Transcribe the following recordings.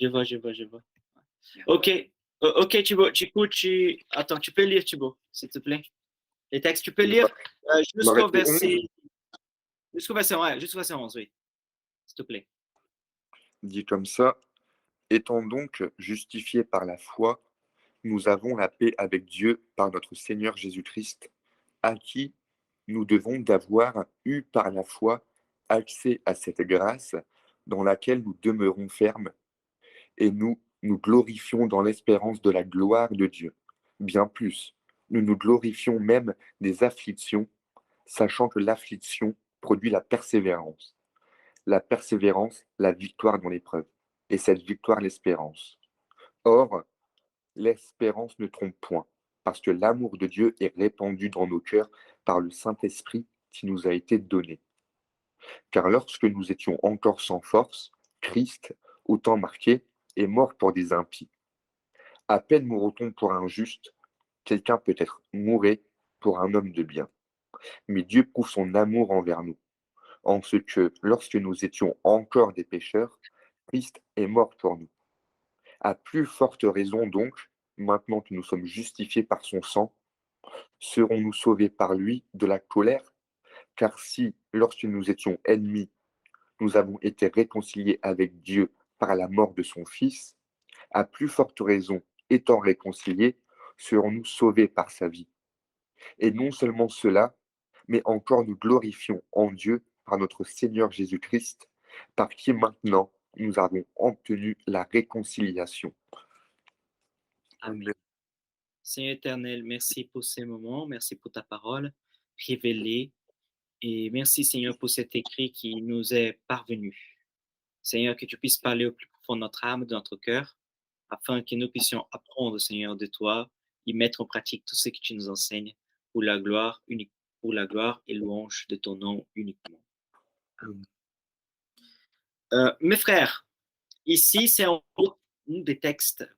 Je vois. Ok, ok, Thibaut, attends, tu peux lire, Thibaut, s'il te plaît. Les textes, tu peux lire jusqu'au M'arrêter verset, 11, ouais, jusqu'au verset 11, oui, s'il te plaît. dit comme ça. Étant donc justifiés par la foi, nous avons la paix avec Dieu par notre Seigneur Jésus-Christ, à qui nous devons d'avoir eu par la foi accès à cette grâce dans laquelle nous demeurons fermes, et nous nous glorifions dans l'espérance de la gloire de Dieu. Bien plus, nous nous glorifions même des afflictions, sachant que l'affliction produit la persévérance, la victoire dans l'épreuve, et cette victoire, l'espérance. Or, l'espérance ne trompe point, parce que l'amour de Dieu est répandu dans nos cœurs par le Saint-Esprit qui nous a été donné. Car lorsque nous étions encore sans force, Christ, au temps marqué, est mort pour des impies. À peine mourra-t-on pour un juste, quelqu'un peut-être mourrait pour un homme de bien. Mais Dieu prouve son amour envers nous, en ce que, lorsque nous étions encore des pécheurs, Christ est mort pour nous. À plus forte raison donc, maintenant que nous sommes justifiés par son sang, serons-nous sauvés par lui de la colère? Car si, lorsque nous étions ennemis, nous avons été réconciliés avec Dieu par la mort de son Fils, à plus forte raison, étant réconciliés, serons-nous sauvés par sa vie. Et non seulement cela, mais encore nous glorifions en Dieu par notre Seigneur Jésus-Christ, par qui maintenant nous avons obtenu la réconciliation. Amen. Seigneur éternel, merci pour ces moments, merci pour ta parole révélée, et merci Seigneur pour cet écrit qui nous est parvenu. Seigneur, que tu puisses parler au plus profond de notre âme, de notre cœur, afin que nous puissions apprendre, Seigneur, de toi et mettre en pratique tout ce que tu nous enseignes pour la gloire unique, pour la gloire et louange de ton nom uniquement. Mes frères, ici, c'est en gros des textes,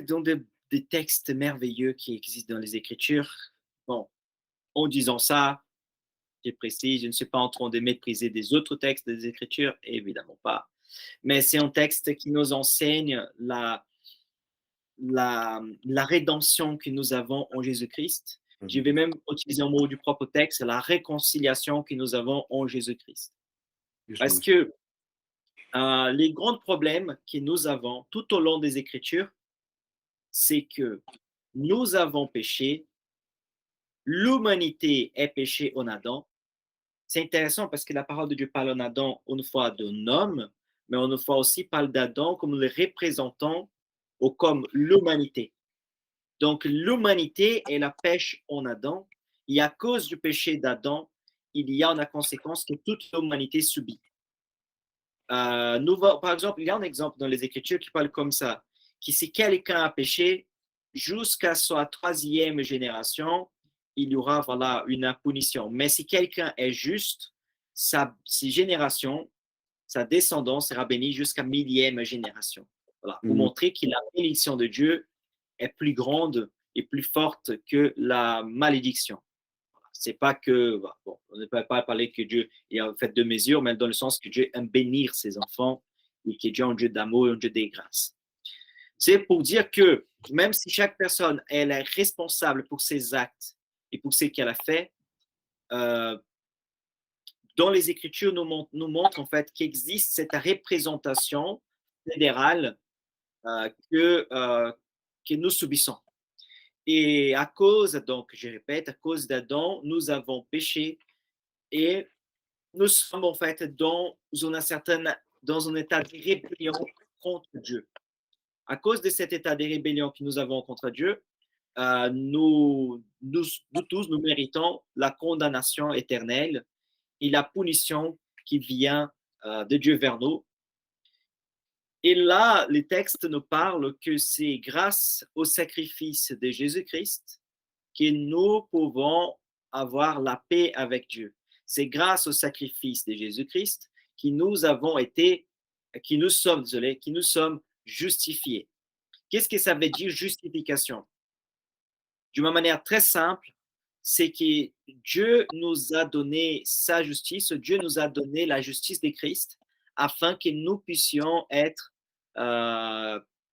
donc des textes merveilleux qui existent dans les Écritures. Bon, en disant ça, je précise, je ne suis pas en train de mépriser des autres textes des Écritures, évidemment pas. Mais c'est un texte qui nous enseigne la rédemption que nous avons en Jésus-Christ. Je vais même utiliser un mot du propre texte, la réconciliation que nous avons en Jésus-Christ. Parce que les grands problèmes que nous avons tout au long des Écritures, c'est que nous avons péché, l'humanité est péchée en Adam. C'est intéressant parce que la parole de Dieu parle en Adam une fois d'un homme, mais une fois aussi parle d'Adam comme le représentant ou comme l'humanité. Donc l'humanité est la pêche en Adam, et à cause du péché d'Adam, il y a la conséquence que toute l'humanité subit. Par exemple, il y a un exemple dans les Écritures qui parle comme ça, que si quelqu'un a péché, jusqu'à sa troisième génération, il y aura voilà, une punition. Mais si quelqu'un est juste, ses générations, sa descendance sera bénie jusqu'à millième génération. Voilà, pour montrer que la bénédiction de Dieu est plus grande et plus forte que la malédiction. C'est pas que, bon, on ne peut pas parler que Dieu est fait de mesures, mais dans le sens que Dieu aime bénir ses enfants et que Dieu est un Dieu d'amour et un Dieu de grâce. C'est pour dire que même si chaque personne elle est responsable pour ses actes et pour ce qu'elle a fait, dans les Écritures nous montre en fait qu'existe cette représentation fédérale que nous subissons. Et à cause, donc je répète, à cause d'Adam, nous avons péché et nous sommes en fait dans un état de rébellion contre Dieu. À cause de cet état de rébellion que nous avons contre Dieu, nous tous, nous méritons la condamnation éternelle et la punition qui vient de Dieu vers nous. Et là, les textes nous parlent que c'est grâce au sacrifice de Jésus-Christ que nous pouvons avoir la paix avec Dieu. C'est grâce au sacrifice de Jésus-Christ que nous avons été, que nous sommes justifiés. Qu'est-ce que ça veut dire justification? D'une manière très simple, c'est que Dieu nous a donné sa justice, Dieu nous a donné la justice de Christ afin que nous puissions être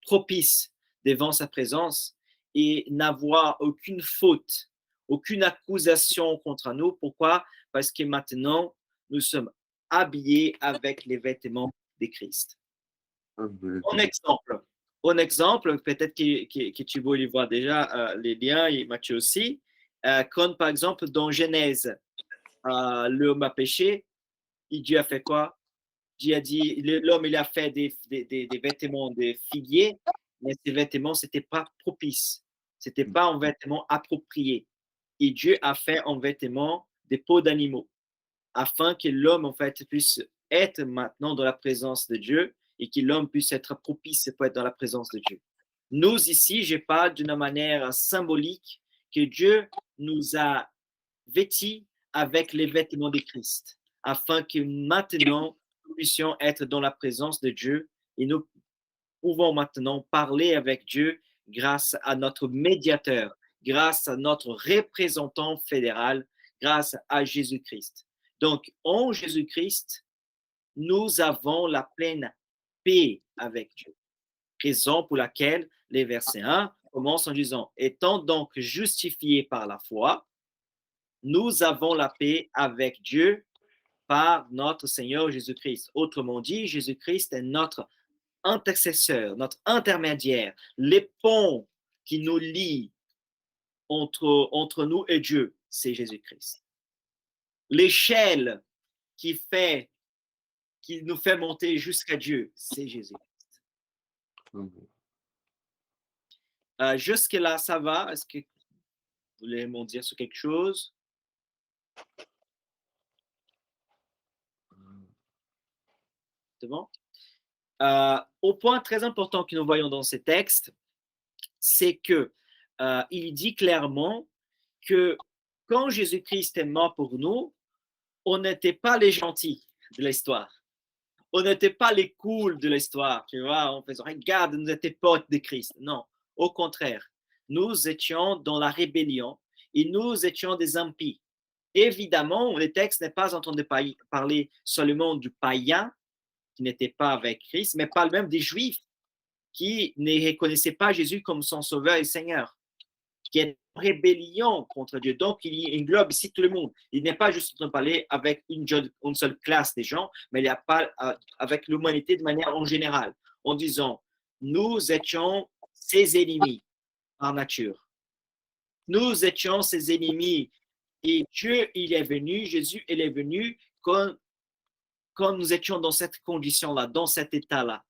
propices devant sa présence et n'avoir aucune faute, aucune accusation contre nous. Pourquoi? Parce que maintenant, nous sommes habillés avec les vêtements de Christ. Amen. En exemple, peut-être que tu voulais voir déjà les liens et Matthieu aussi, comme par exemple dans Genèse, l'homme a péché, et Dieu a fait quoi? Dieu a dit, l'homme il a fait des vêtements de figuier, mais ces vêtements, c'était pas propice, c'était pas un vêtement approprié. Et Dieu a fait un vêtement de peaux d'animaux, afin que l'homme en fait puisse être maintenant dans la présence de Dieu et que l'homme puisse être propice pour être dans la présence de Dieu. Nous ici, je parle d'une manière symbolique que Dieu nous a vêtis avec les vêtements de Christ, afin que maintenant nous puissions être dans la présence de Dieu et nous pouvons maintenant parler avec Dieu grâce à notre médiateur, grâce à notre représentant fédéral, grâce à Jésus-Christ. Donc, en Jésus-Christ, nous avons la pleine paix avec Dieu. Raison pour laquelle les versets 1 commencent en disant, étant donc justifiés par la foi, nous avons la paix avec Dieu par notre Seigneur Jésus-Christ. Autrement dit, Jésus-Christ est notre intercesseur, notre intermédiaire, les ponts qui nous lient entre nous et Dieu, c'est Jésus-Christ. L'échelle qui nous fait monter jusqu'à Dieu, c'est Jésus. Jusque-là, ça va? Est-ce que vous voulez m'en dire sur quelque chose? C'est bon? Au point très important que nous voyons dans ces textes, c'est que il dit clairement que quand Jésus-Christ est mort pour nous, on n'était pas les gentils de l'histoire. On n'était pas les cools de l'histoire, tu vois, on faisait regarde, nous étions potes de Christ. Non, au contraire, nous étions dans la rébellion et nous étions des impies. Évidemment, le texte n'est pas en train de parler seulement du païen qui n'était pas avec Christ, mais parle même des Juifs qui ne reconnaissaient pas Jésus comme son sauveur et Seigneur, qui est en rébellion contre Dieu. Donc, il englobe ici tout le monde. Il n'est pas juste en train de parler avec une seule classe des gens, mais il parle avec l'humanité de manière en général, en disant, nous étions ses ennemis par nature. Nous étions ses ennemis. Et Dieu, il est venu, Jésus, il est venu quand nous étions dans cette condition-là, dans cet état-là,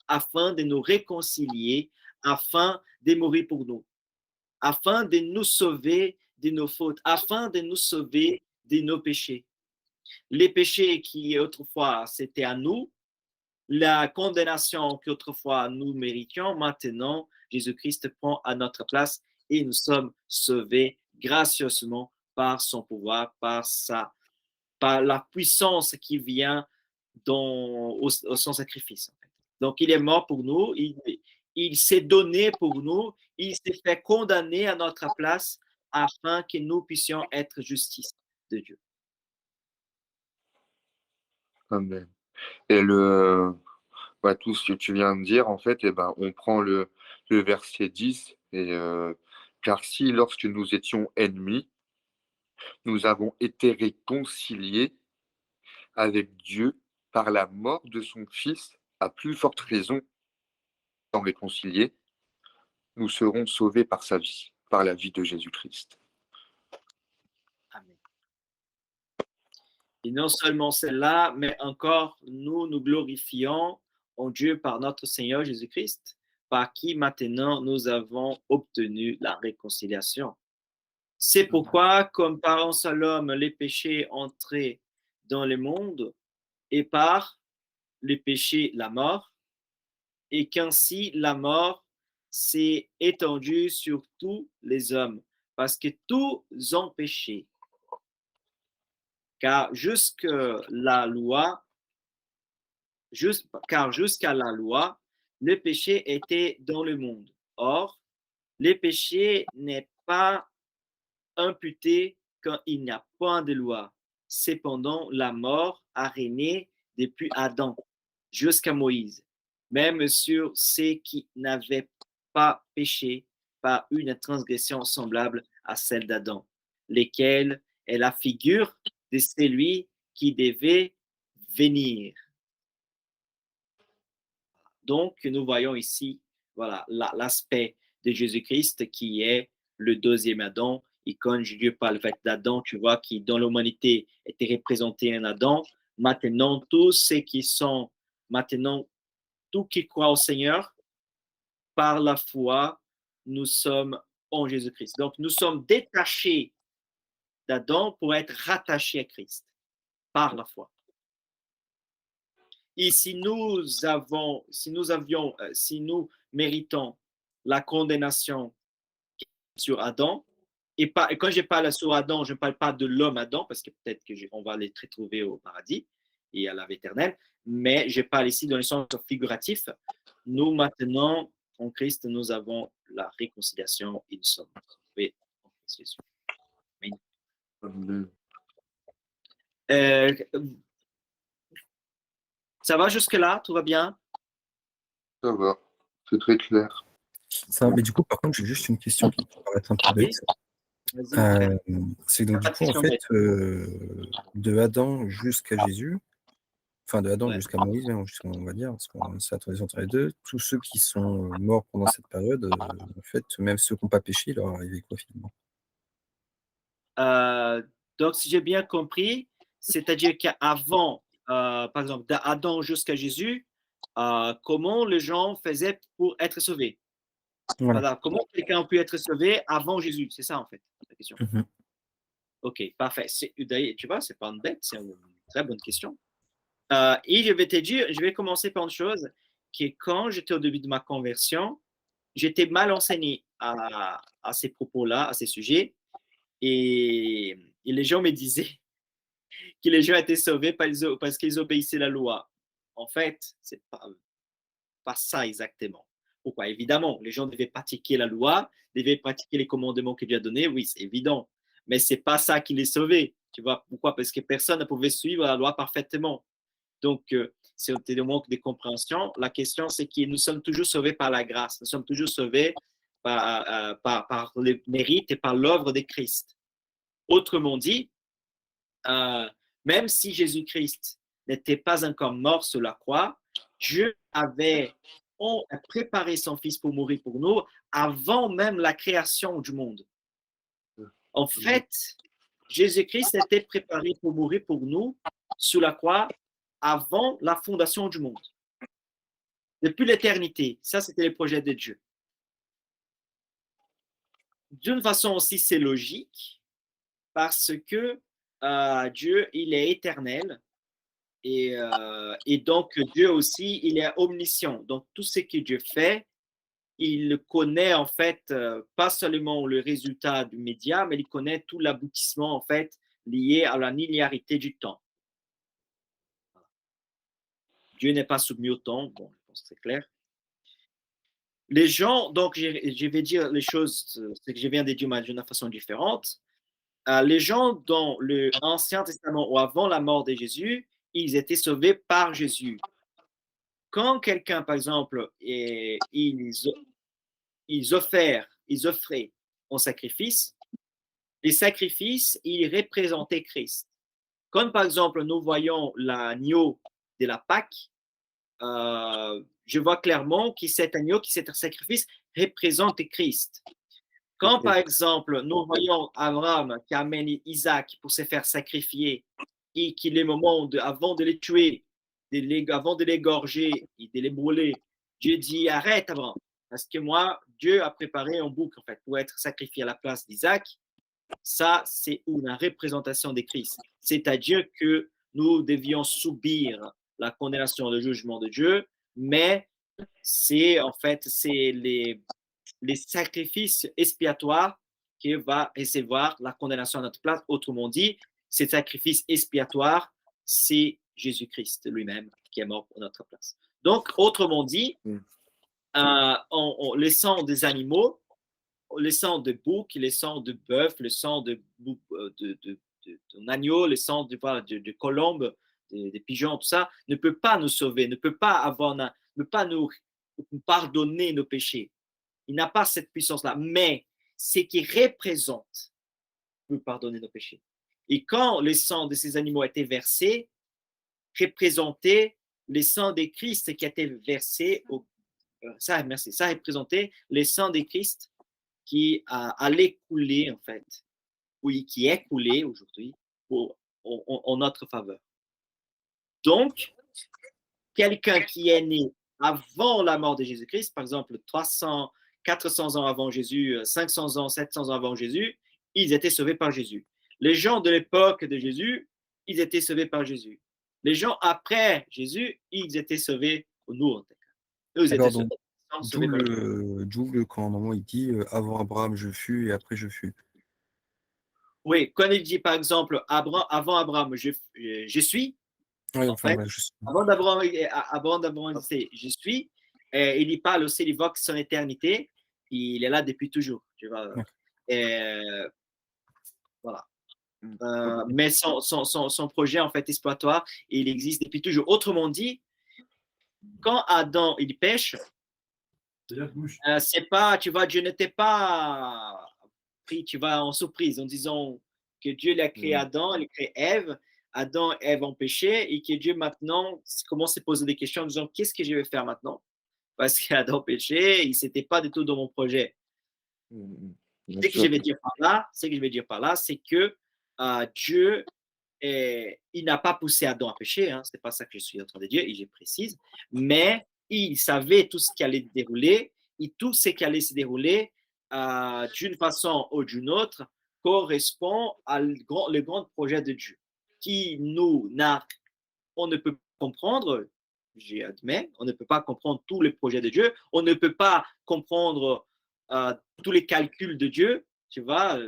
afin de nous réconcilier, afin de mourir pour nous, afin de nous sauver de nos fautes, afin de nous sauver de nos péchés. Les péchés qui autrefois c'était à nous, la condamnation qu'autrefois nous méritions, maintenant Jésus-Christ prend à notre place et nous sommes sauvés gracieusement par son pouvoir, par la puissance qui vient au son sacrifice. En fait. Donc, il est mort pour nous, il s'est donné pour nous, il s'est fait condamner à notre place afin que nous puissions être justice de Dieu. Amen. Et tout ce que tu viens de dire, en fait, on prend le verset 10, car si, lorsque nous étions ennemis, nous avons été réconciliés avec Dieu par la mort de son Fils, à plus forte raison, étant réconciliés, nous serons sauvés par sa vie, par la vie de Jésus-Christ. Amen. Et non seulement celle-là, mais encore nous glorifions en Dieu par notre Seigneur Jésus-Christ, par qui maintenant nous avons obtenu la réconciliation. C'est pourquoi, comme par un seul homme, les péchés entraient dans le monde, et par les péchés, la mort, et qu'ainsi la mort s'est étendue sur tous les hommes, parce que tous ont péché. Car jusqu'à la loi, le péché était dans le monde. Or, le péché n'est pas imputé quand il n'y a point de loi. Cependant, la mort a régné depuis Adam, jusqu'à Moïse, même sur ceux qui n'avaient pas péché par une transgression semblable à celle d'Adam, lesquels est la figure de celui qui devait venir. Donc, nous voyons ici voilà, l'aspect de Jésus-Christ qui est le deuxième Adam. Et quand Dieu parle d'Adam, tu vois, qui dans l'humanité était représenté un Adam. Maintenant, tous ceux qui sont, maintenant, tous qui croient au Seigneur, par la foi, nous sommes en Jésus-Christ. Donc, nous sommes détachés d'Adam pour être rattachés à Christ par la foi. Et si nous méritons la condamnation sur Adam, et quand je parle sur Adam, je ne parle pas de l'homme Adam, parce que peut-être qu'on va les retrouver au paradis et à la vie éternelle, mais je parle ici dans le sens figuratif. Nous, maintenant, en Christ, nous avons la réconciliation et nous sommes retrouvés en Christ Jésus. Amen. Ça va jusque-là? Tout va bien? Ça va, c'est très clair. Ça, mais du coup, par contre, j'ai juste une question qui peut paraître un peu bête. C'est donc du coup, en fait, de Adam jusqu'à Jésus, enfin de Adam jusqu'à Moïse, on va dire, parce qu'on c'est la transition entre les deux, tous ceux qui sont morts pendant cette période, en fait, même ceux qui n'ont pas péché, il leur est arrivé quoi finalement? Donc, si j'ai bien compris, c'est-à-dire qu'avant, par exemple, d'Adam jusqu'à Jésus, comment les gens faisaient pour être sauvés? Voilà. Comment quelqu'un a pu être sauvé avant Jésus? C'est ça, en fait, la question. OK, parfait. Tu vois, c'est pas une bête, c'est une très bonne question. Et je vais te dire, je vais commencer par une chose, que quand j'étais au début de ma conversion, j'étais mal enseigné à ces propos-là, à ces sujets. Et les gens me disaient que les gens étaient sauvés parce qu'ils obéissaient la loi. En fait, c'est pas ça exactement. Pourquoi? Évidemment, les gens devaient pratiquer la loi, devaient pratiquer les commandements que Dieu a donnés, oui, c'est évident. Mais c'est pas ça qui les sauvait. Tu vois pourquoi? Parce que personne ne pouvait suivre la loi parfaitement. Donc, c'était le manque de compréhension. La question, c'est que nous sommes toujours sauvés par la grâce. Nous sommes toujours sauvés par le mérite et par l'œuvre de Christ. Autrement dit, même si Jésus-Christ n'était pas encore mort sur la croix, Dieu avait préparé son Fils pour mourir pour nous avant même la création du monde. En fait, Jésus-Christ était préparé pour mourir pour nous sur la croix avant la fondation du monde. Depuis l'éternité, ça c'était le projet de Dieu. D'une façon aussi, c'est logique parce que Dieu, il est éternel et donc Dieu aussi, il est omniscient. Donc tout ce que Dieu fait, il connaît en fait pas seulement le résultat du média, mais il connaît tout l'aboutissement en fait lié à la linéarité du temps. Dieu n'est pas soumis au temps, bon, je pense que c'est clair. Les gens, donc je vais dire les choses, ce que je viens de dire d'une façon différente. Les gens dans l'Ancien Testament ou avant la mort de Jésus, ils étaient sauvés par Jésus. Quand quelqu'un, par exemple, ils offraient en sacrifice, les sacrifices, ils représentaient Christ. Comme par exemple, nous voyons l'agneau de la Pâque, je vois clairement que cet agneau, que cet sacrifice représente Christ. Quand, par exemple, nous voyons Abraham qui amène Isaac pour se faire sacrifier et qu'il est moment avant de les tuer, avant de l'égorger et de les brûler, Dieu dit arrête Abraham, parce que moi, Dieu a préparé un bouc en fait, pour être sacrifié à la place d'Isaac. Ça, c'est une représentation de Christ. C'est-à-dire que nous devions subir la condamnation, le jugement de Dieu, mais c'est en fait, c'est les sacrifices expiatoires qui va recevoir la condamnation à notre place. Autrement dit, ces sacrifices expiatoires, c'est Jésus-Christ lui-même qui est mort pour notre place. Donc, autrement dit, le sang des animaux, le sang de bouc, le sang de bœuf, le sang de agneau, le sang de colombe, des pigeons, tout ça, ne peut pas nous sauver, ne peut pas nous pardonner nos péchés. Il n'a pas cette puissance-là, mais ce qu'il représente peut pardonner nos péchés. Et quand le sang de ces animaux a été versé, représentait le sang de Christ qui a été versé ça représentait le sang de Christ qui allait couler, en fait, oui, qui est coulé aujourd'hui en notre faveur. Donc, quelqu'un qui est né avant la mort de Jésus-Christ, par exemple 300, 400 ans avant Jésus, 500 ans, 700 ans avant Jésus, ils étaient sauvés par Jésus. Les gens de l'époque de Jésus, ils étaient sauvés par Jésus. Les gens après Jésus, ils étaient sauvés, nous en tout cas. Eux, ils étaient Alors, sauvés par Jésus. d'où quand moment il dit avant Abraham je fus et après je fus. Oui, quand il dit par exemple avant Abraham, je suis, Oui, en enfin, fait, ouais, je sais. avant d'Abraham, je suis, il y parle aussi, il évoque son éternité, il est là depuis toujours. Tu vois. Ouais. Voilà. Mais son projet en fait exploitoire, il existe depuis toujours. Autrement dit, quand Adam il pêche, c'est pas, tu vois, Dieu n'était pas pris, tu vois, en surprise en disant que Dieu l'a créé Adam, il a créé Ève, Adam et Ève ont péché et que Dieu maintenant commence à se poser des questions en disant qu'est-ce que je vais faire maintenant? Parce qu'Adam péché, il s'était pas du tout dans mon projet. Ce que je vais dire par là, c'est que Dieu, il n'a pas poussé Adam à pécher, hein, c'est pas ça que je suis en train de dire, et je précise, mais il savait tout ce qui allait dérouler, et tout ce qui allait se dérouler d'une façon ou d'une autre correspond le grand projet de Dieu, qui on ne peut comprendre, j'admets, on ne peut pas comprendre tous les projets de Dieu, on ne peut pas comprendre tous les calculs de Dieu, tu vois,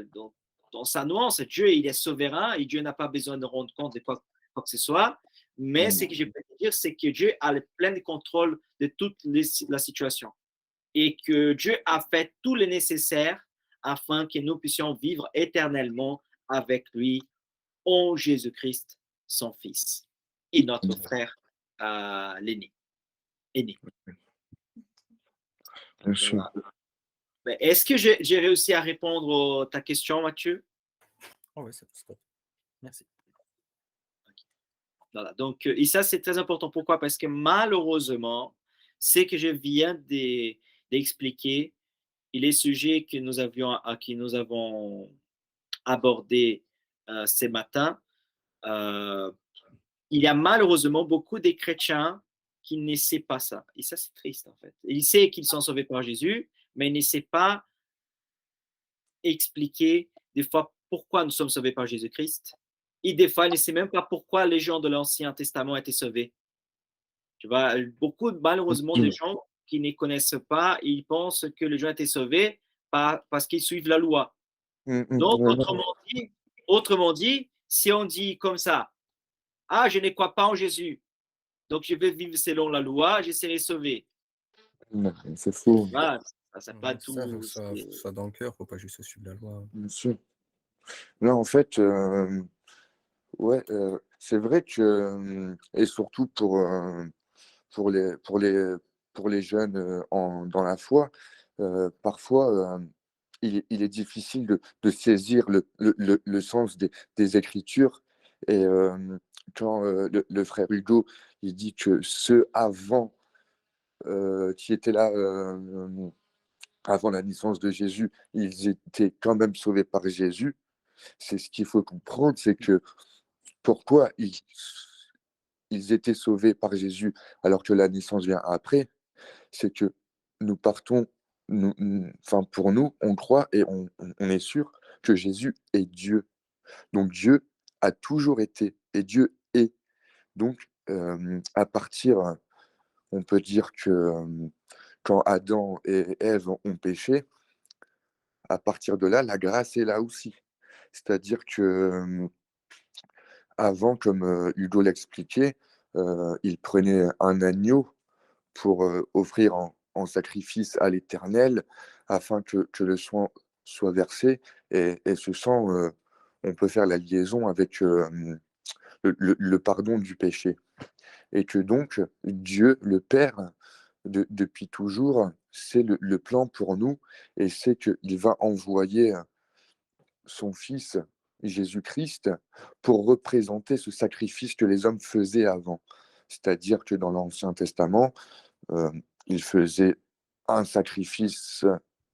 dans sa nuance. Dieu, il est souverain et Dieu n'a pas besoin de rendre compte de quoi que ce soit. Mais ce que je peux dire, c'est que Dieu a le plein contrôle de toute la situation et que Dieu a fait tout le nécessaire afin que nous puissions vivre éternellement avec lui en Jésus-Christ, son Fils, et notre frère l'aîné. Bien sûr. Est-ce que j'ai réussi à répondre à ta question, Mathieu? Oh oui, c'est top. Merci. Voilà. Donc, et ça, c'est très important. Pourquoi? Parce que malheureusement, ce que je viens d'expliquer, et les sujets que nous avons abordés ce matin, il y a malheureusement beaucoup de chrétiens qui ne savent pas ça. Et ça, c'est triste, en fait. Ils savent qu'ils sont sauvés par Jésus, mais ils ne savent pas expliquer des fois pourquoi nous sommes sauvés par Jésus-Christ. Et des fois, ils ne savent même pas pourquoi les gens de l'Ancien Testament étaient sauvés. Tu vois, malheureusement, des gens qui ne connaissent pas, ils pensent que les gens étaient sauvés parce qu'ils suivent la loi. Donc, autrement dit, si on dit comme ça, ah, je ne crois pas en Jésus, donc je vais vivre selon la loi, je serai sauvé. C'est faux. Voilà, ça pas tout. Ça, faut que ça dans le cœur, faut pas juste suivre la loi. Bien sûr. Là, en fait, ouais, c'est vrai que, et surtout pour les jeunes dans la foi, parfois, il est difficile de saisir le sens des Écritures. Et quand le frère Hugo, il dit que ceux avant, qui étaient là avant la naissance de Jésus, ils étaient quand même sauvés par Jésus. C'est ce qu'il faut comprendre, c'est que pourquoi ils étaient sauvés par Jésus alors que la naissance vient après, c'est que nous partons, enfin pour nous, on croit et on est sûr que Jésus est Dieu. Donc Dieu a toujours été et Dieu est. Donc à partir, on peut dire que quand Adam et Ève ont péché, à partir de là, la grâce est là aussi. C'est-à-dire que avant, comme Hugo l'expliquait, il prenait un agneau pour offrir en sacrifice à l'Éternel afin que le sang soit versé. Et ce sang, on peut faire la liaison avec le pardon du péché. Et que donc, Dieu, le Père, depuis toujours, c'est le plan pour nous, et c'est qu'il va envoyer son Fils, Jésus-Christ, pour représenter ce sacrifice que les hommes faisaient avant. C'est-à-dire que dans l'Ancien Testament, ils faisaient un sacrifice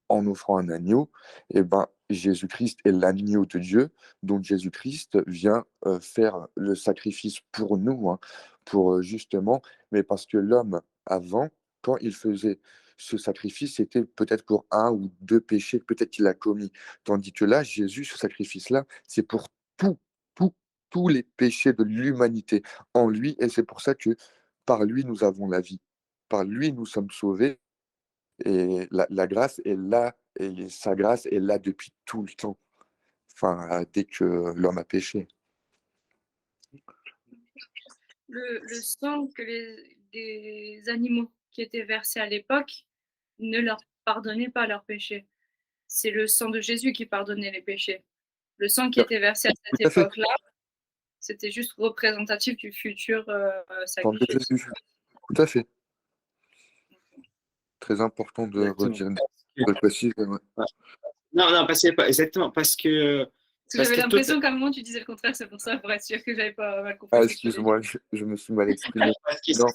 en offrant un agneau. Et ben, Jésus-Christ est l'agneau de Dieu, donc Jésus-Christ vient faire le sacrifice pour nous, hein, pour justement, mais parce que l'homme avant, quand il faisait ce sacrifice, c'était peut-être pour un ou deux péchés que peut-être qu'il a commis. Tandis que là, Jésus, ce sacrifice-là, c'est pour tout, tout, tous les péchés de l'humanité en lui, et c'est pour ça que par lui, nous avons la vie. Par lui, nous sommes sauvés, et la grâce est là, et sa grâce est là depuis tout le temps, enfin, dès que l'homme a péché. Le sang que des animaux qui étaient versés à l'époque ne leur pardonnait pas leurs péchés. C'est le sang de Jésus qui pardonnait les péchés. Le sang qui était versé à cette Tout à fait. époque-là, c'était juste représentatif du futur Sang de sacrifice. Jésus. Tout à fait. Très important de Exactement. le préciser. Ouais. Non, exactement, parce que J'avais l'impression qu'à un moment tu disais le contraire, c'est pour ça, pour être sûr que j'avais pas mal compris. Ah, excuse-moi, je me suis mal exprimé. parce que Non.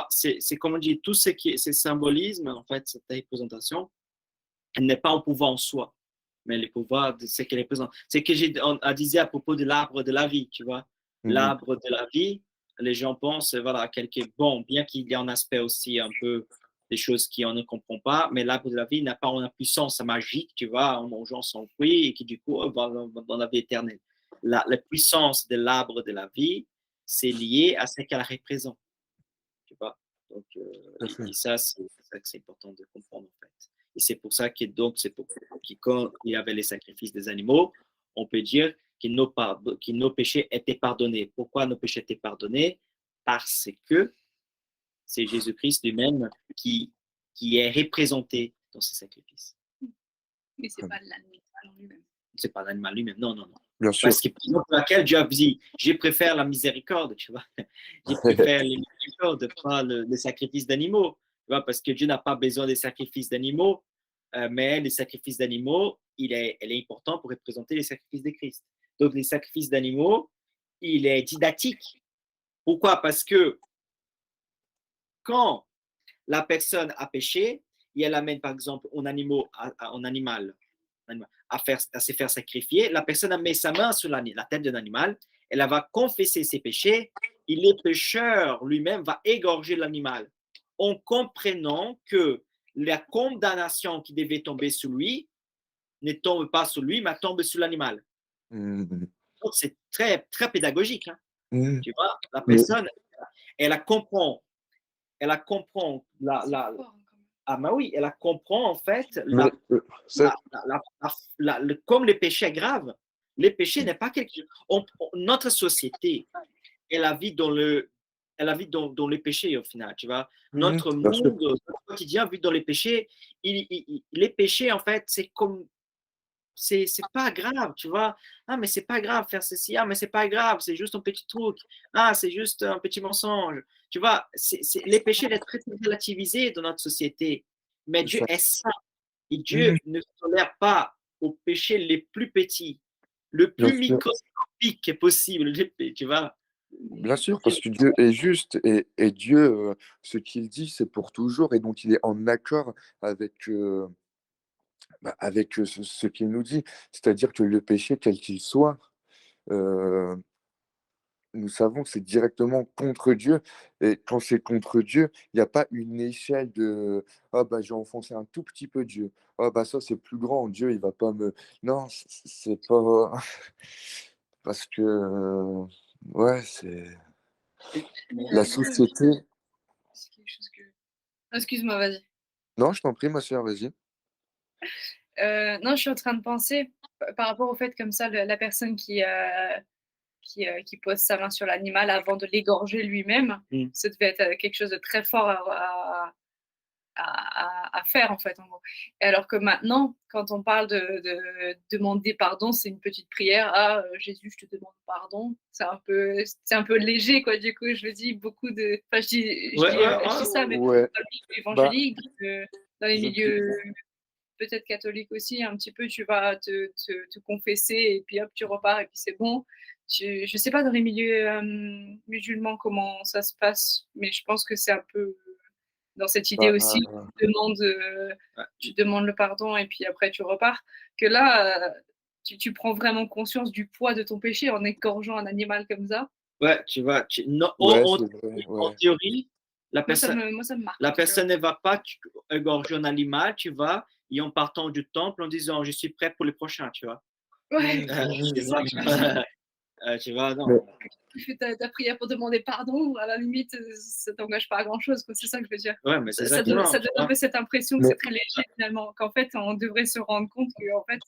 c'est ça, c'est comme on dit, tout ce qui est ce symbolisme, en fait, cette représentation, elle n'est pas un pouvoir en soi, mais le pouvoir de ce qu'elle représente. C'est ce que on a dit à propos de l'arbre de la vie, tu vois. L'arbre de la vie, les gens pensent, voilà, bon, bien qu'il y ait un aspect aussi un peu des choses qu'on ne comprend pas, mais l'arbre de la vie n'a pas une puissance magique, tu vois, en mangeant son fruit et qui du coup va dans la vie éternelle. La puissance de l'arbre de la vie, c'est lié à ce qu'elle représente, tu vois. Donc, et ça, c'est important de comprendre, en fait. Et c'est pour ça que, donc, quand il y avait les sacrifices des animaux, on peut dire que nos péchés étaient pardonnés. Pourquoi nos péchés étaient pardonnés? Parce que c'est Jésus-Christ lui-même qui est représenté dans ces sacrifices. Mais ce n'est pas l'animal lui-même. C'est pas l'animal lui-même, non. Bien sûr. Parce que pour laquelle Dieu a dit, je préfère la miséricorde, tu vois. Je préfère les miséricordes, pas les sacrifices d'animaux. Tu vois, parce que Dieu n'a pas besoin des sacrifices d'animaux, mais les sacrifices d'animaux, elle est important pour représenter les sacrifices de Christ. Donc, les sacrifices d'animaux, il est didactique. Pourquoi? Parce que quand la personne a péché et elle amène, par exemple, un animal à se faire sacrifier, la personne met sa main sur la tête de l'animal, elle va confesser ses péchés et le pécheur lui-même va égorger l'animal en comprenant que la condamnation qui devait tomber sur lui ne tombe pas sur lui, mais tombe sur l'animal. Donc, c'est très, très pédagogique. Hein. Tu vois, la personne, elle comprend ah, bah oui, elle comprend en fait, comme le péché est grave, le péché n'est pas quelque chose. Notre société, elle vit dans le péché au final, tu vois. Notre monde, notre quotidien vit dans les péchés. Les péchés, en fait, c'est comme. C'est pas grave, tu vois. Ah, mais c'est pas grave faire ceci. Ah, mais c'est pas grave, c'est juste un petit truc. Ah, c'est juste un petit mensonge. Tu vois, les péchés sont très relativisés dans notre société. Mais Dieu est saint. Et Dieu ne tolère pas aux péchés les plus petits, le plus microscopique possible, tu vois. Bien sûr, parce que Dieu est juste, et Dieu, ce qu'il dit, c'est pour toujours, et donc il est en accord avec, ce qu'il nous dit. C'est-à-dire que le péché, quel qu'il soit, nous savons que c'est directement contre Dieu. Et quand c'est contre Dieu, il n'y a pas une échelle de «Ah bah, j'ai enfoncé un tout petit peu Dieu. Ah bah, ça, c'est plus grand. Dieu, il va pas me...» Non, c'est pas... Parce que, ouais, c'est... La société... Excuse-moi, vas-y. Non, je t'en prie, ma soeur, vas-y. Non, je suis en train de penser, par rapport au fait comme ça, la personne qui pose sa main sur l'animal avant de l'égorger lui-même, ça devait être quelque chose de très fort à faire, en fait, en gros. Et alors que maintenant, quand on parle de demander pardon, c'est une petite prière. Ah, Jésus, je te demande pardon. C'est un peu léger, quoi. Du coup, je le dis beaucoup de. Enfin, je dis ça, mais dans Ouais, le milieu bah, évangélique, dans les je te... milieux peut-être catholiques aussi, un petit peu, tu vas te confesser et puis hop, tu repars et puis c'est bon. Je sais pas dans les milieux musulmans comment ça se passe, mais je pense que c'est un peu dans cette idée aussi, bah, tu demandes le pardon et puis après tu repars. Que là, tu prends vraiment conscience du poids de ton péché en égorgeant un animal comme ça. Ouais, tu vois, non, ouais, c'est vrai, en ouais. théorie, la Moi, ça me marque. la en tout cas. personne ne va pas égorger un animal, tu vois, et en partant du temple en disant je suis prêt pour le prochain, tu vois. Ouais, Tu vois, tu vois, Mais, non. tu fais ta prière pour demander pardon, à la limite, ça t'engage pas à grand chose, quoi. C'est ça que je veux dire. Ouais, mais c'est Ça donne exactement, tu un vois. peu cette impression que mais, c'est très léger finalement, qu'en fait, on devrait se rendre compte que en fait,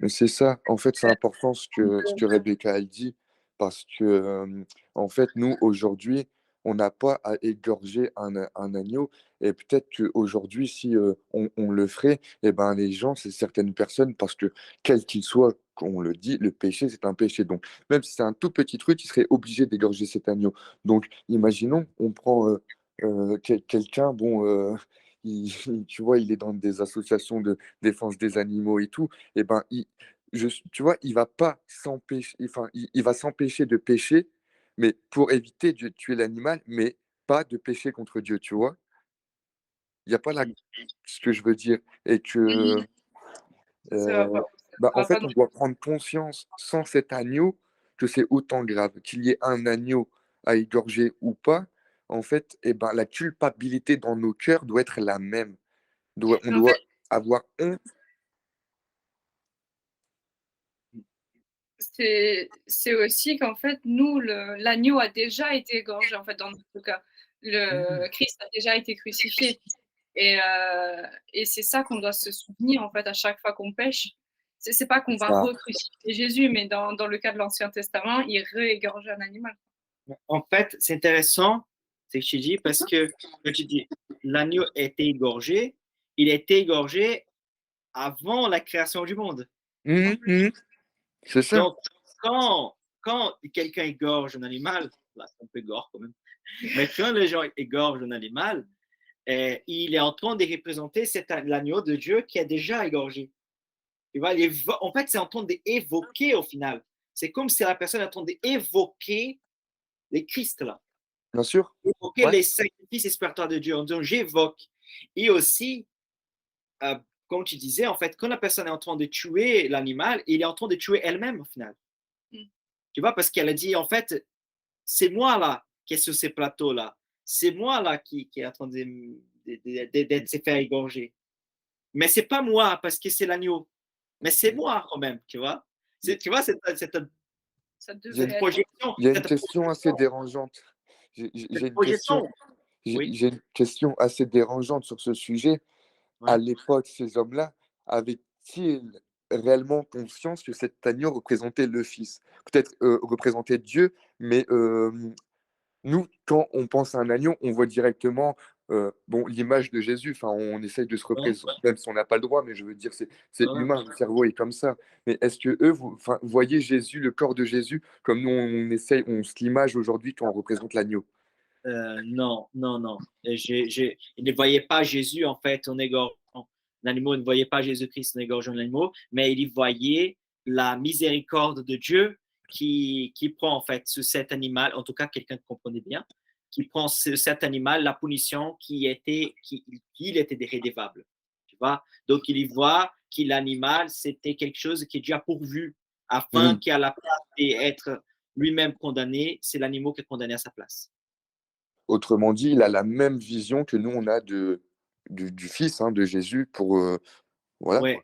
mais c'est ça, en fait, c'est important ce que Rebecca elle dit, parce que, en fait, nous, aujourd'hui, on n'a pas à égorger un agneau, et peut-être qu'aujourd'hui, si on le ferait, eh ben, les gens, c'est certaines personnes, parce que, quel qu'il soit, qu'on le dit, le péché, c'est un péché. Donc, même si c'est un tout petit truc, il serait obligé d'égorger cet agneau. Donc, imaginons, on prend quelqu'un, bon, tu vois, il est dans des associations de défense des animaux et tout, et ben, tu vois, il va pas s'empêcher, enfin, il va s'empêcher de pécher, mais pour éviter de tuer l'animal, mais pas de pécher contre Dieu, tu vois. Il n'y a pas là ce que je veux dire. Et que, ça va euh, pas. bah, Ça en va pas fait, non on doit prendre conscience, sans cet agneau, que c'est autant grave. Qu'il y ait un agneau à égorger ou pas, en fait, et ben, la culpabilité dans nos cœurs doit être la même. On Mais en fait, doit avoir honte. c'est aussi qu'en fait, nous, l'agneau a déjà été égorgé, en fait, dans notre cas. Le Christ a déjà été crucifié. Et c'est ça qu'on doit se souvenir, en fait, à chaque fois qu'on pêche. C'est pas qu'on va Ça. recrucifier Jésus, mais dans le cas de l'Ancien Testament, il réégorgeait un animal. En fait, c'est intéressant ce que tu dis parce que quand tu dis l'agneau a été égorgé, il a été égorgé avant la création du monde. C'est ça. Donc, quand quelqu'un égorge un animal, là, c'est un peu gore quand même, mais quand les gens égorgent un animal, il est en train de représenter l'agneau de Dieu qui a déjà égorgé. Tu vois, en fait, c'est en train d'évoquer au final. C'est comme si la personne est en train d'évoquer les Christ là. Bien sûr. Évoquer Ouais. les sacrifices expiatoires de Dieu en disant j'évoque. Et aussi, comme tu disais, en fait, quand la personne est en train de tuer l'animal, il est en train de tuer elle-même au final. Tu vois, parce qu'elle a dit, en fait, c'est moi là qui est sur ces plateaux-là. C'est moi là qui est en train d'être se faire égorger. Mais c'est pas moi parce que c'est l'agneau. Mais c'est moi quand même, tu vois. Tu vois, Ça Il y a devait une, être. projection. il y a une Cette question assez projection. dérangeante. J'ai Cette une question, projection. Oui. j'ai une question assez dérangeante sur ce sujet. À Ouais. l'époque, ces hommes-là avaient-ils réellement conscience que cet agneau représentait le Fils? Peut-être représentait Dieu, mais nous, quand on pense à un agneau, on voit directement bon, l'image de Jésus. Enfin, on essaye de se Ouais. représenter, même si on n'a pas le droit, mais je veux dire, c'est Ouais. humain, le cerveau est comme ça. Mais est-ce que eux, vous voyez Jésus, le corps de Jésus, comme nous, on se l'image aujourd'hui quand on représente l'agneau? Non, non, non. Ils ne voyaient pas Jésus, en fait, en égorgeant l'animal, ils ne voyaient pas Jésus-Christ en égorgeant l'animal, mais ils voyaient la miséricorde de Dieu qui prend, en fait, sur cet animal, en tout cas, quelqu'un qui comprenait bien, qui prend sur cet animal la punition qu'il était rédévable. Tu vois? Donc, il y voit que l'animal, c'était quelque chose qui est déjà pourvu, afin Mhm. qu'à la place d'être lui-même condamné, c'est l'animal qui est condamné à sa place. Autrement dit, il a la même vision que nous, on a du Fils, hein, de Jésus, pour... voilà, Ouais,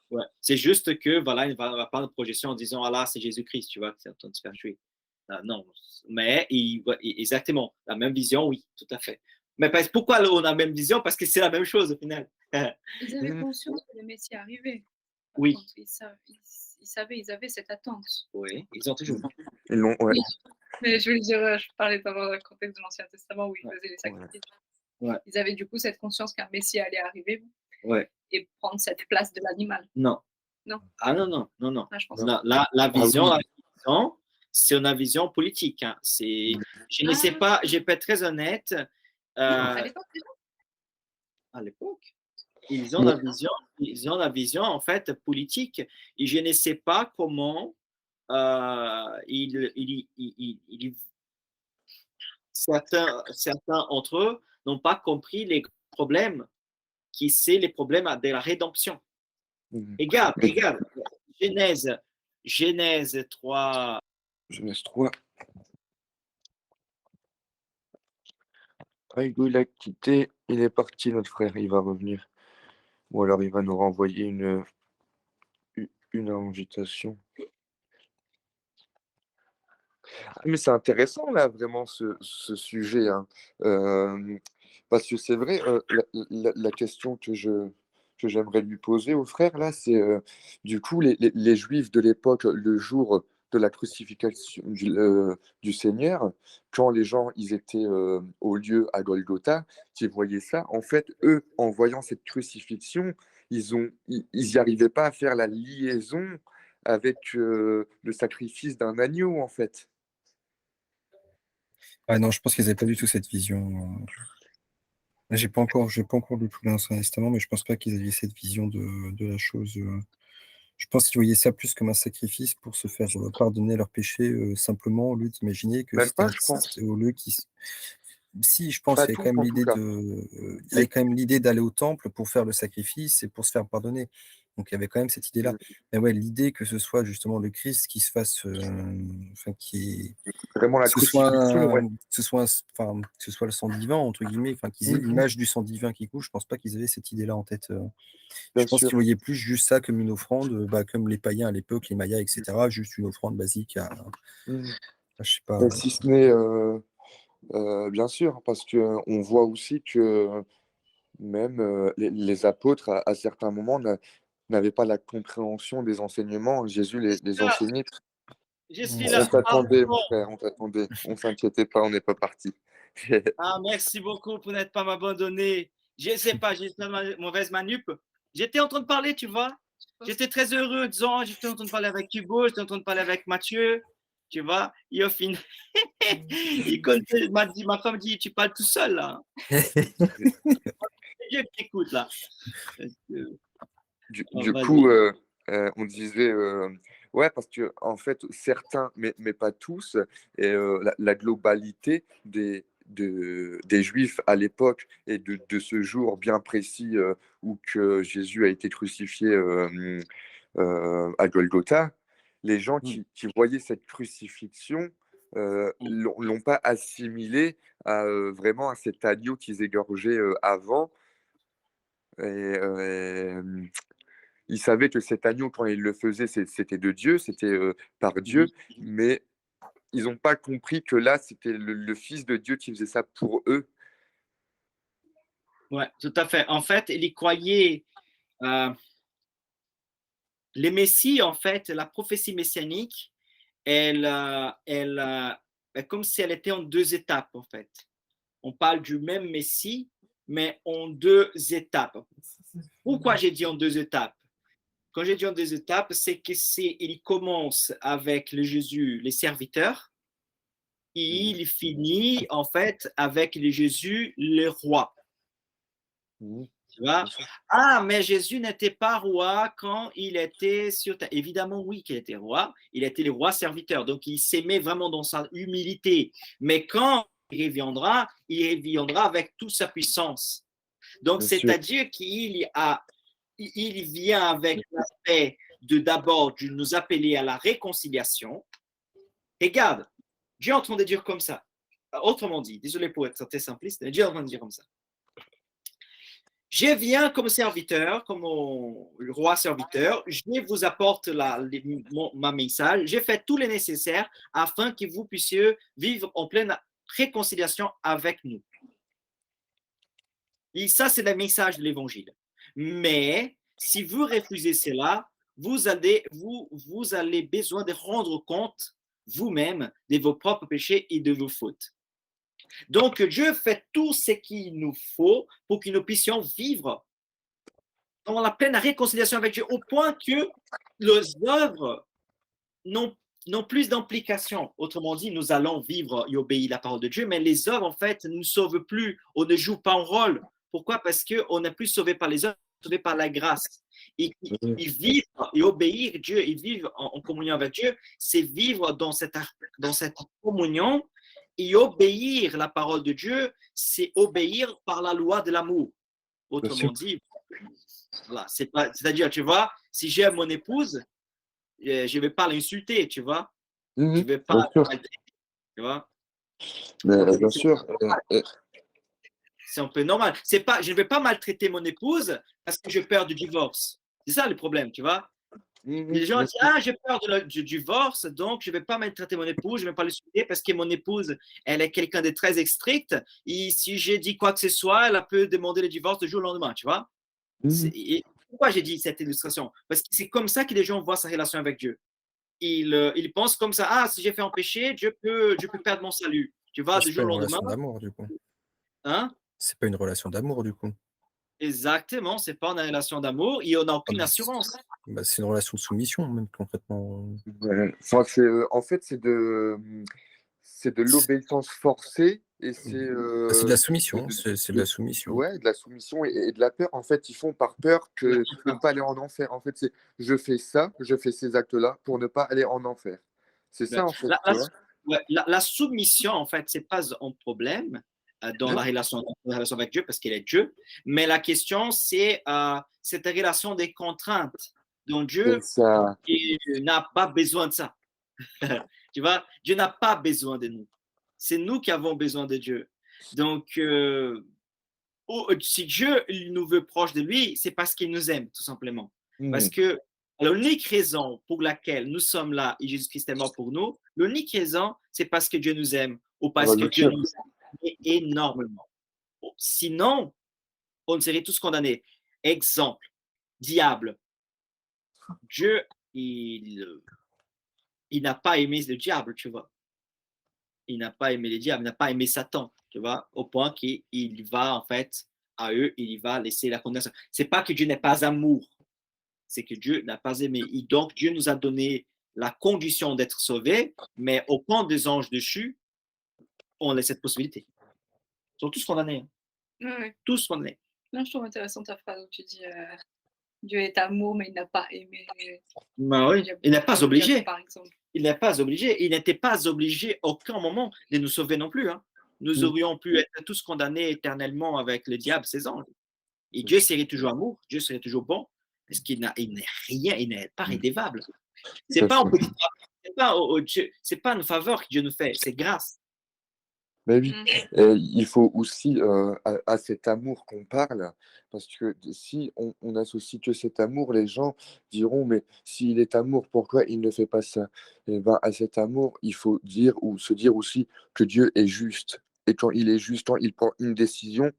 quoi. ouais. C'est juste que, voilà, il va pas de projection en disant, ah là, c'est Jésus-Christ, tu vois, que c'est en train de se faire tuer. Non, mais exactement, la même vision, oui, tout à fait. Mais pourquoi on a la même vision? Parce que c'est la même chose au final. Ils avaient Mhm. conscience que le Messie arrivait. Par Oui, contre, ils avaient cette attente. oui, ils ont toujours. Ils l'ont, ouais. Mais je veux dire, je parlais dans le contexte de l'Ancien Testament où ils Ouais. faisaient les Ouais. sacrifices. Ouais. Ils avaient du coup cette conscience qu'un Messie allait arriver Ouais. et prendre cette place de l'animal. Non. Non. Ah non. Ah, je pense La, la, la Ah vision, oui. la vision, c'est une vision politique. Hein. Je ne sais pas, je peux être très honnête. Non, à l'époque déjà. À l'époque, ils ont Mais- la vision en fait politique. Et je ne sais pas comment certains d'entre eux n'ont pas compris les problèmes qui c'est les problèmes de la rédemption. Mhm. Regarde, Mais- regarde, Genèse 3. Genèse 3. Ah, il a quitté, il est parti, notre frère, il va revenir. Ou alors il va nous renvoyer une invitation. Ah, mais c'est intéressant, là, vraiment, ce sujet. Hein. Parce que c'est vrai, la question que j'aimerais lui poser au frère, là, c'est du coup, les Juifs de l'époque, le jour de la crucifixion du Seigneur, quand les gens ils étaient au lieu à Golgotha, qui voyaient ça, en fait, eux, en voyant cette crucifixion, ils y arrivaient pas à faire la liaison avec le sacrifice d'un agneau, en fait. Ouais, non, je pense qu'ils n'avaient pas du tout cette vision. J'ai pas encore lu tout l'Ancien Testament, mais je pense pas qu'ils avaient cette vision de la chose. Je pense qu'ils voyaient ça plus comme un sacrifice pour se faire pardonner leurs péchés, simplement, au lieu d'imaginer que Même pas, je pense. au lieu qu'ils. Si, je pense Pas qu'il y avait tous, quand même en tout l'idée cas. il y avait quand même l'idée d'aller au temple pour faire le sacrifice et pour se faire pardonner. Donc il y avait quand même cette idée-là. Mm. Mais ouais, l'idée que ce soit justement le Christ qui se fasse, enfin Vraiment la que ce soit crucifixion, ouais, que ce soit le sang divin entre guillemets, enfin qu'ils aient Mhm. l'image du sang divin qui coule, je pense pas qu'ils avaient cette idée-là en tête. Je bien pense sûr. qu'ils voyaient plus juste ça comme une offrande, comme les païens à l'époque, les Mayas, etc., juste une offrande basique Mm. je sais pas. Et si ce n'est, bien sûr, parce que on voit aussi que même les apôtres, à certains moments, n'avaient pas la compréhension des enseignements. Jésus les Ah, enseignait. je Mm, suis On là. c'est ça. t'attendait, mon frère, on t'attendait. On s'inquiétait pas, on n'est pas parti. Ah, merci beaucoup pour n'être pas m'abandonner. Je ne sais pas, j'ai fait une mauvaise manip. J'étais en train de parler, tu vois. J'étais très heureux, disons, j'étais en train de parler avec Hugo, j'étais en train de parler avec Mathieu, tu vois. Et au final, ma femme dit, tu parles tout seul, là. C'est Dieu qui écoute, là. Du Vas-y. coup, on disait, ouais, parce que en fait, certains, mais pas tous, et la globalité des Juifs à l'époque et de ce jour bien précis où que Jésus a été crucifié à Golgotha, les gens qui voyaient cette crucifixion l'ont pas assimilé vraiment à cet agneau qu'ils égorgeaient avant. Et, ils savaient que cet agneau, quand ils le faisaient, c'était de Dieu, c'était par Dieu, mais ils n'ont pas compris que là, c'était le Fils de Dieu qui faisait ça pour eux. Ouais, tout à fait. En fait, ils croyaient, les messies, en fait, la prophétie messianique, comme si elle était en deux étapes, en fait. On parle du même Messie, mais en deux étapes. Pourquoi j'ai dit en deux étapes? Quand j'ai dit en deux étapes, c'est qu'il commence avec le Jésus, les serviteurs, et il finit en fait avec le Jésus, le roi. Tu vois? Ah, mais Jésus n'était pas roi quand il était sur terre. Évidemment, oui, qu'il était roi. Il était le roi serviteur. Donc, il s'aimait vraiment dans sa humilité. Mais quand il reviendra avec toute sa puissance. Donc, c'est-à-dire qu'il vient avec l'aspect d'abord de nous appeler à la réconciliation. Regarde, Dieu est en train de dire comme ça. Autrement dit, désolé pour être très simpliste, mais Dieu est en train de dire comme ça. Je viens comme serviteur, comme le roi serviteur, je vous apporte ma message, j'ai fait tout le nécessaire afin que vous puissiez vivre en pleine réconciliation avec nous. Et ça, c'est le message de l'évangile. Mais si vous refusez cela, vous allez besoin de rendre compte vous-même de vos propres péchés et de vos fautes. Donc, Dieu fait tout ce qu'il nous faut pour que nous puissions vivre dans la pleine réconciliation avec Dieu, au point que les œuvres n'ont plus d'implication. Autrement dit, nous allons vivre et obéir à la parole de Dieu, mais les œuvres, en fait, ne nous sauvent plus. On ne joue pas un rôle. Pourquoi? Parce qu'on n'est plus sauvé par les œuvres, sauvé par la grâce. Et vivre et obéir Dieu, et vivre en communion avec Dieu, c'est vivre dans cette communion. Et obéir la parole de Dieu, c'est obéir par la loi de l'amour. Autrement dit, voilà, c'est-à-dire, tu vois, si j'aime mon épouse, je ne vais pas l'insulter, tu vois. Je ne vais pas la maltraiter, tu vois. Mais, bien sûr. C'est un peu normal. Je ne vais pas maltraiter mon épouse parce que j'ai peur du divorce. C'est ça le problème, tu vois. Les gens disent, j'ai peur du divorce, donc je ne vais pas maltraiter mon épouse, je ne vais pas l'insulter parce que mon épouse, elle est quelqu'un de très strict. Et si j'ai dit quoi que ce soit, elle peut demander le divorce du jour au lendemain, tu vois. Et pourquoi j'ai dit cette illustration? Parce que c'est comme ça que les gens voient sa relation avec Dieu. Ils pensent comme ça, si j'ai fait un péché, je peux perdre mon salut. Tu vois, du jour au lendemain. C'est pas une relation d'amour, du coup. Hein? C'est pas une relation d'amour, du coup. Exactement, c'est pas une relation d'amour et on n'a aucune assurance. C'est une relation de soumission, même concrètement. Enfin, en fait, c'est de l'obéissance forcée et c'est de la soumission. C'est de la soumission. Ouais, de la soumission et de la peur. En fait, ils font par peur de ne pas aller en enfer. En fait, c'est je fais ces actes-là pour ne pas aller en enfer. C'est ça, en fait. La soumission, en fait, c'est pas un problème dans la relation avec Dieu parce qu'il est Dieu. Mais la question, c'est cette relation des contraintes dont Dieu n'a pas besoin de ça. Tu vois, Dieu n'a pas besoin de nous. C'est nous qui avons besoin de Dieu. Donc, si Dieu nous veut proche de lui, c'est parce qu'il nous aime, tout simplement. Parce que l'unique raison pour laquelle nous sommes là et Jésus-Christ est mort pour nous, l'unique raison, c'est parce que Dieu nous aime ou parce que Dieu nous aime énormément. Sinon, on serait tous condamnés. Exemple, diable. Dieu, il n'a pas aimé le diable, tu vois. Il n'a pas aimé les diables, il n'a pas aimé Satan, tu vois, au point qu'il va, en fait, à eux, il va laisser la condamnation. C'est pas que Dieu n'est pas amour, c'est que Dieu n'a pas aimé. Et donc, Dieu nous a donné la condition d'être sauvés, mais au point des anges déchus, on laisse cette possibilité. Ils sont tous condamnés. Tous condamnés. Non, je trouve intéressant ta phrase où tu dis Dieu est amour, mais il n'a pas aimé. Oui. Il n'est pas obligé. Par exemple. Il n'est pas obligé. Il n'était pas obligé à aucun moment de nous sauver non plus. Hein. Nous aurions pu être tous condamnés éternellement avec le diable, ses anges. Et Dieu serait toujours amour, Dieu serait toujours bon, parce qu'il n'est rien, il n'est pas rédévable. C'est pas c'est pas une faveur que Dieu nous fait, c'est grâce. Mais oui, il faut aussi à cet amour qu'on parle, parce que si on n'associe que cet amour, les gens diront, mais s'il est amour, pourquoi il ne fait pas ça? Et ben, à cet amour, il faut dire ou se dire aussi que Dieu est juste. Et quand il est juste, quand il prend une décision,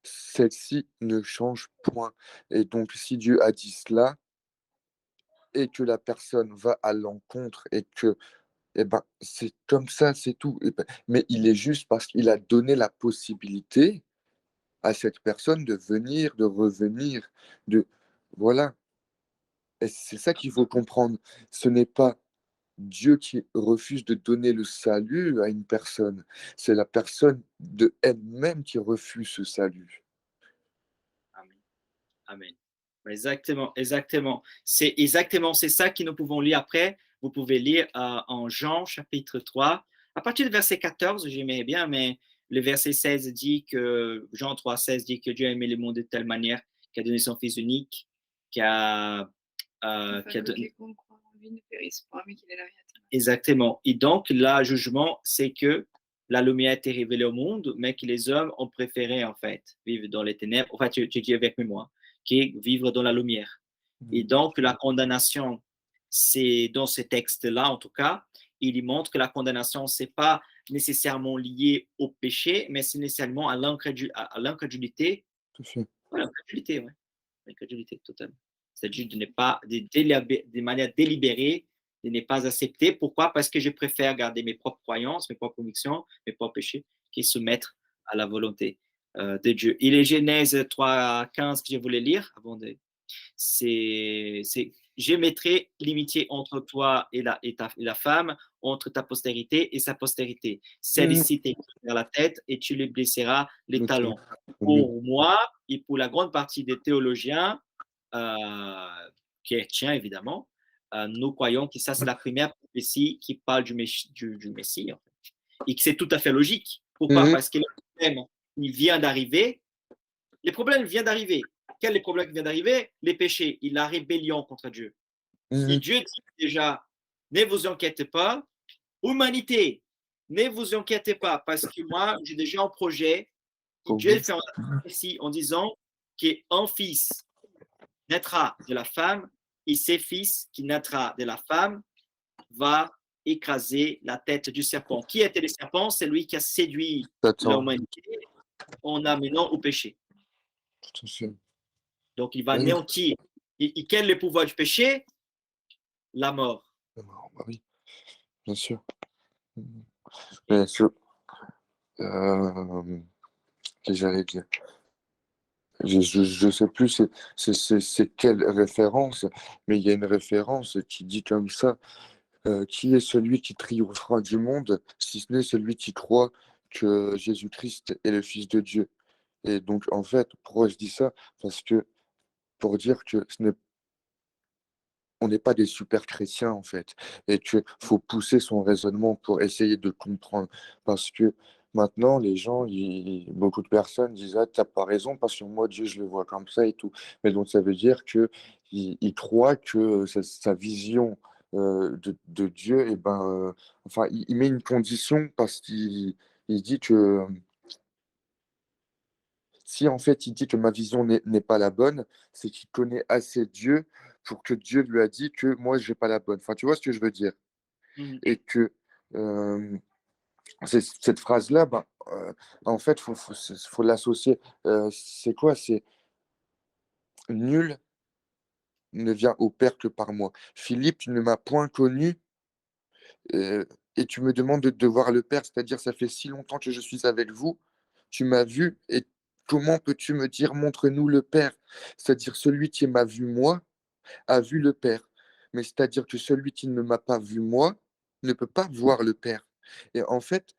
celle-ci ne change point. Et donc, si Dieu a dit cela, et que la personne va à l'encontre, et que eh ben, c'est comme ça, c'est tout. Mais il est juste parce qu'il a donné la possibilité à cette personne de venir, de revenir, voilà. Et c'est ça qu'il faut comprendre. Ce n'est pas Dieu qui refuse de donner le salut à une personne. C'est la personne de elle-même qui refuse ce salut. Amen. Amen. Exactement. C'est ça que nous pouvons lire après. Vous pouvez lire en Jean chapitre 3. À partir du verset 14, j'aimerais bien, mais le verset 16 dit que, Jean 3, 16 dit que Dieu a aimé le monde de telle manière qu'il a donné son Fils unique, qu'il a donné. Exactement. Et donc, le jugement, c'est que la lumière a été révélée au monde, mais que les hommes ont préféré, en fait, vivre dans les ténèbres. Enfin, tu dis avec moi, qui est vivre dans la lumière. Et donc, la condamnation, c'est dans ce texte-là, en tout cas, il montre que la condamnation, c'est pas nécessairement lié au péché, mais c'est nécessairement à l'incrédulité. L'incrédulité, oui. L'incrédulité totale. C'est-à-dire de ne pas, de manière délibérée, de ne pas accepter. Pourquoi? Parce que je préfère garder mes propres croyances, mes propres convictions, mes propres péchés, qui se mettre à la volonté de Dieu. Et les Genèse 3:15 que je voulais lire avant de... c'est je mettrai l'amitié entre toi et la femme, entre ta postérité et sa postérité. Celle-ci t'écrasera la tête et tu lui blesseras les talons. Pour moi et pour la grande partie des théologiens chrétiens, évidemment, nous croyons que ça, c'est la première prophétie qui parle du Messie, en fait. Et que c'est tout à fait logique. Pourquoi? Parce que le problème, il vient d'arriver. Les problèmes viennent d'arriver. Quel est le problème qui vient d'arriver? Les péchés et la rébellion contre Dieu. Et Dieu dit déjà, ne vous inquiétez pas, humanité, ne vous inquiétez pas, parce que moi, j'ai déjà un projet. Dieu fait ici en disant qu'un fils naîtra de la femme et ses fils qui naîtra de la femme va écraser la tête du serpent. Qui était le serpent? C'est lui qui a séduit l'humanité en amenant au péché. Donc, il va anéantir. Et quel est le pouvoir du péché? La mort. Bah oui, bien sûr. Bien sûr. Que j'allais dire. Je sais plus c'est quelle référence, mais il y a une référence qui dit comme ça, qui est celui qui triomphera du monde, si ce n'est celui qui croit que Jésus-Christ est le Fils de Dieu. Et donc, en fait, pourquoi je dis ça? Parce que pour dire que on n'est pas des super chrétiens, en fait, et qu'il faut pousser son raisonnement pour essayer de comprendre. Parce que maintenant, les gens, beaucoup de personnes disent: ah, t'as pas raison, parce que moi, Dieu, je le vois comme ça et tout. Mais donc, ça veut dire qu'il croit que sa vision de Dieu, et ben, enfin, il met une condition parce qu'il dit que si en fait il dit que ma vision n'est pas la bonne, c'est qu'il connaît assez Dieu pour que Dieu lui a dit que moi j'ai pas la bonne. Enfin, tu vois ce que je veux dire? Et que cette phrase-là, ben, en fait, faut l'associer. C'est quoi? C'est nul ne vient au Père que par moi. Philippe, tu ne m'as point connu et tu me demandes de voir le Père, c'est-à-dire ça fait si longtemps que je suis avec vous, tu m'as vu et comment peux-tu me dire montre-nous le Père? C'est-à-dire celui qui m'a vu moi a vu le Père. Mais c'est-à-dire que celui qui ne m'a pas vu moi ne peut pas voir le Père. Et en fait,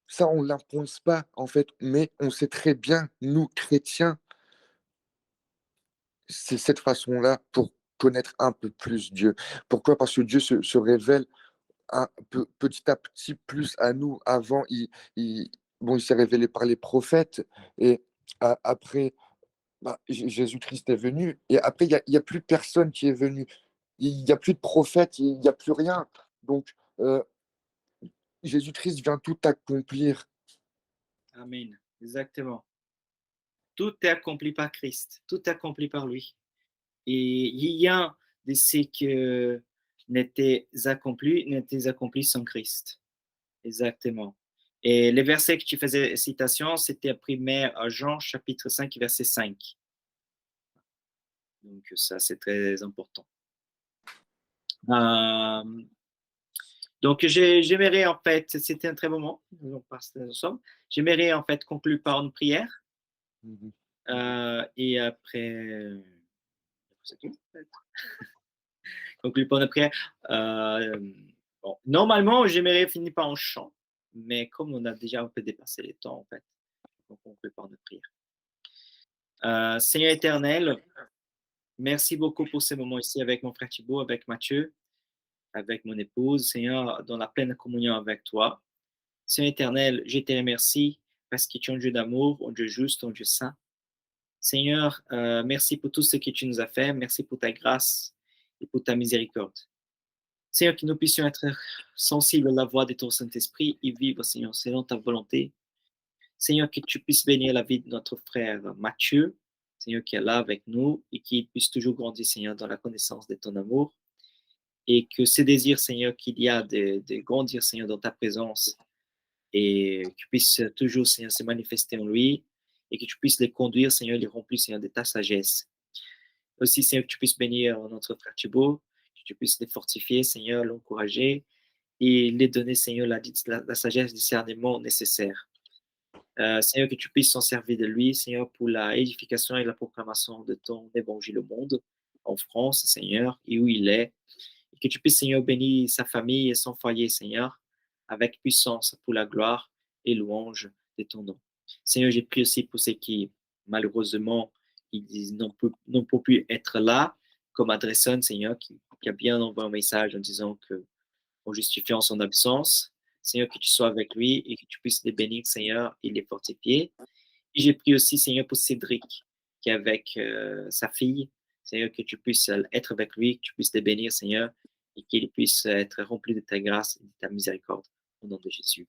ça, on ne l'impose pas, en fait, mais on sait très bien, nous, chrétiens, c'est cette façon-là pour connaître un peu plus Dieu. Pourquoi? Parce que Dieu se révèle petit à petit plus à nous. Avant, bon, il s'est révélé par les prophètes, et après, bah, Jésus-Christ est venu, et après, il y a plus personne qui est venu. Il n'y a plus de prophètes, il n'y a plus rien. Donc, Jésus-Christ vient tout accomplir. Amen. Exactement. Tout est accompli par Christ. Tout est accompli par lui. Et rien de ce que n'était accompli sans Christ. Exactement. Et les versets que tu faisais citation, c'était primaire à Jean chapitre 5, verset 5. Donc ça, c'est très important. Donc j'aimerais en fait, c'était un très bon moment, on passe ensemble. J'aimerais en fait conclure par une prière. Et après, c'est tout. En fait. Conclure par une prière. Bon, normalement, j'aimerais finir par un chant, mais comme on a déjà un peu dépassé les temps, en fait, on conclut par une prière. Seigneur éternel, merci beaucoup pour ces moments ici avec mon frère Thibault, avec Mathieu, avec mon épouse, Seigneur, dans la pleine communion avec toi. Seigneur éternel, je te remercie parce que tu es un Dieu d'amour, un Dieu juste, un Dieu saint. Seigneur, merci pour tout ce que tu nous as fait. Merci pour ta grâce et pour ta miséricorde. Seigneur, que nous puissions être sensibles à la voix de ton Saint-Esprit et vivre, Seigneur, selon ta volonté. Seigneur, que tu puisses bénir la vie de notre frère Mathieu, Seigneur, qui est là avec nous et qu'il puisse toujours grandir, Seigneur, dans la connaissance de ton amour. Et que ce désir, Seigneur, qu'il y a de grandir, Seigneur, dans ta présence et que tu puisses toujours, Seigneur, se manifester en lui et que tu puisses les conduire, Seigneur, les remplir, Seigneur, de ta sagesse. Aussi, Seigneur, que tu puisses bénir notre frère Thibault, que tu puisses les fortifier, Seigneur, l'encourager et les donner, Seigneur, la sagesse, le discernement nécessaire. Seigneur, que tu puisses s'en servir de lui, Seigneur, pour la édification et la proclamation de ton évangile au monde, en France, Seigneur, et où il est. Et que tu puisses, Seigneur, bénir sa famille et son foyer, Seigneur, avec puissance pour la gloire et louange de ton nom. Seigneur, j'ai prié aussi pour ceux qui, malheureusement, ils n'ont pas pu être là, comme Adresson, Seigneur, qui a bien envoyé un message en disant que, en justifiant son absence, Seigneur, que tu sois avec lui et que tu puisses les bénir, Seigneur, et les fortifier. Et j'ai prié aussi, Seigneur, pour Cédric, qui est avec sa fille. Seigneur, que tu puisses être avec lui, que tu puisses les bénir, Seigneur, et qu'il puisse être rempli de ta grâce et de ta miséricorde. Au nom de Jésus.